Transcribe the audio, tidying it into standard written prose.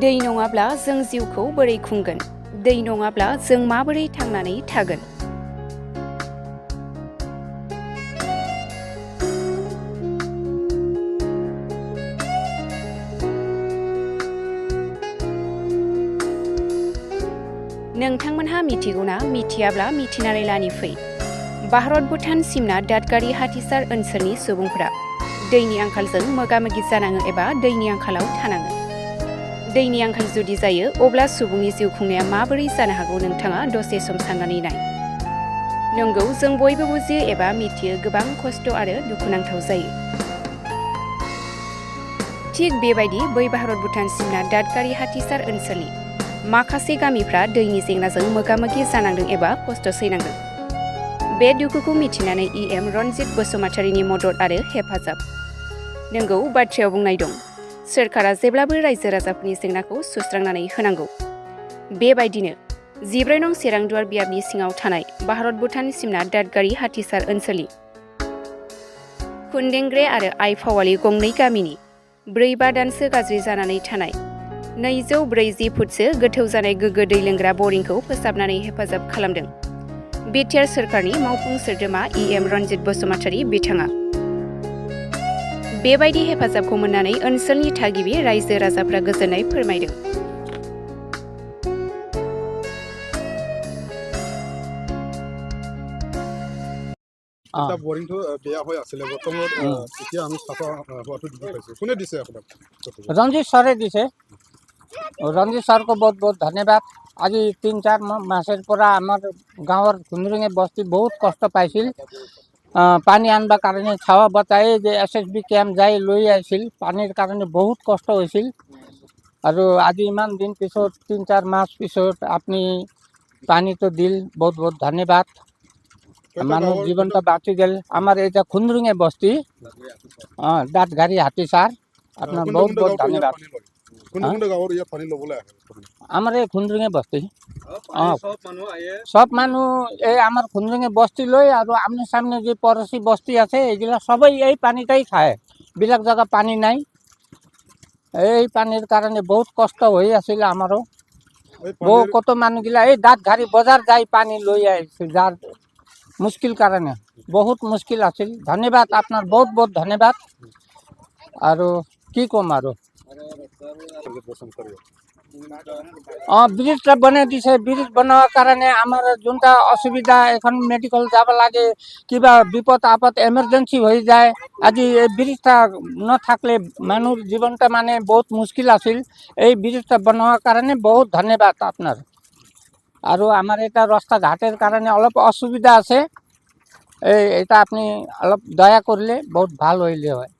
दै नङाब्ला जों जिउखौ बोरै खुंगोन? दै नङाब्ला जों माबोरै थांनानै थागोन? नोंथांमोनहा मिथिगौना? मिथियाब्ला मिथिनानै लानि फै। भारत भुटान सिमना दादगारि हाथिसार ओनसोलनि सुबुंफोरा दैनि आंखालजों मोगा-मोगि जानाङो एबा दैनि आंखालाव थानाङो। दैनि आंखाल जुदि जायो अब्ला सुबुंनि जिउ खुंनाया माबोरै जानो हागौ नोंथाङा दसे सम साननानै नाय। नंगौ, जों बयबो बुजियो एबा मिथियो गोबां खस्थ' आरो दुखुनांथाव जायो। थिग बेबायदि बै भारत भुटान सिमना दादगारि हाथिसार ओनसोलनि माखासे गामिफ्रा दैनि जेंनाजों मोगा-मोगि जानांदों एबा खस्थ' सैनांदों। बे दुखुखौ मिथिनानै EM रनजित बसुमतारीनि मदद आरो हेफाजाब। नंगौ, बाथ्रायाव बुंनाय दं, सोरखारा जेब्लाबो रायजो राजाफोरनि जेंनाखौ सुस्रांनानै होनांगौ। बेबायदिनो 14 नं सेरांदुवार बियाबनि सिङाव थानाय भारत भुटान सिमना दादगारि हाथिसार ओनसोलनि खुन्देंग्रे आरो आइफावालि गंनै गामिनि 4-5 दानसो गाज्रि जानानै थानाय 240 फुटसो गोथौ जानाय गोग्गो दै लोंग्रा बरिंखौ फोसाबनानै हेफाजाब खालामदों बिटिआर सोरखारनि मावफुं सोद्रोमा EM रनजित बसुमतारी बिथाङा। बेबायदि हेफाजाबखौ मोननानै ओनसोलनि थागिबि रायजो राजाफ्रा गोजोननाय फोरमायदों। रंजीत सरे दिसे। रंजीत सर को बहुत बहुत धन्यवाद। आज 3-4 मासेर পৰা আমাৰ গাঁৱৰ খুন্দুৰিঙে বস্তি বহুত কষ্ট পাইছিল। পানী আনবা কাৰণে ছাৱা বতাই যে SSB কেম্প যাই লৈ আহিছিল। পানীৰ কাৰণে বহুত কষ্ট হৈছিল আৰু আজি ইমান দিন পিছত 3-4 মাস পিছত আপুনি পানীটো দিল, বহুত বহুত ধন্যবাদ। মানুহ জীৱনটা বাঁচি গেল। আমাৰ এটা খুন্দুৰিঙে বস্তি দাঁতঘাৰী হাতীসাৰ, আপনার বহুত বহুত ধন্যবাদ। আমার এই খুন্দুৰিঙে বস্তি সব মানুহ এই আমার খুন্দুৰিঙে বস্তি লৈ আৰু আমনে সামনে যে পড়োশী বস্তি আছে এগুলা সবাই এই পানিটাই খায়। বিলাক জায়গা পানি নাই, এই পানির কারণে বহুত কষ্ট হয়ে আছিল আমারও। বহু কত মানুহগিলা এই দাঁতঘাৰী বজাৰ যাই পানি লৈ আহিছিল, যার মুশকিল কারণে বহুত মুশকিল আছিল। ধন্যবাদ আপনার, বহুত বহুত ধন্যবাদ। আৰু কি কম আৰু ব্রিজটা বনাই দিছে। ব্রিজ বনোৱাৰ কাৰণে আমাৰ যোনটা অসুবিধা, এখন মেডিকেল যাব লাগে, কিবা বিপদ আপদ এমার্জেন্সি হৈ যায়। আজি এই ব্রিজটা নাথাকলে মানুহৰ জীৱনটা মানে বহুত মুশকিল আছিল। এই ব্রিজটা বনোৱাৰ কাৰণে বহুত ধন্যবাদ আপনার। আৰু আমাৰ এটা ৰাস্তা ঘাটের কাৰণে অলপ অসুবিধা আছে, এটা আপনি অলপ দয়া করলে বহুত ভাল হইলে হয়।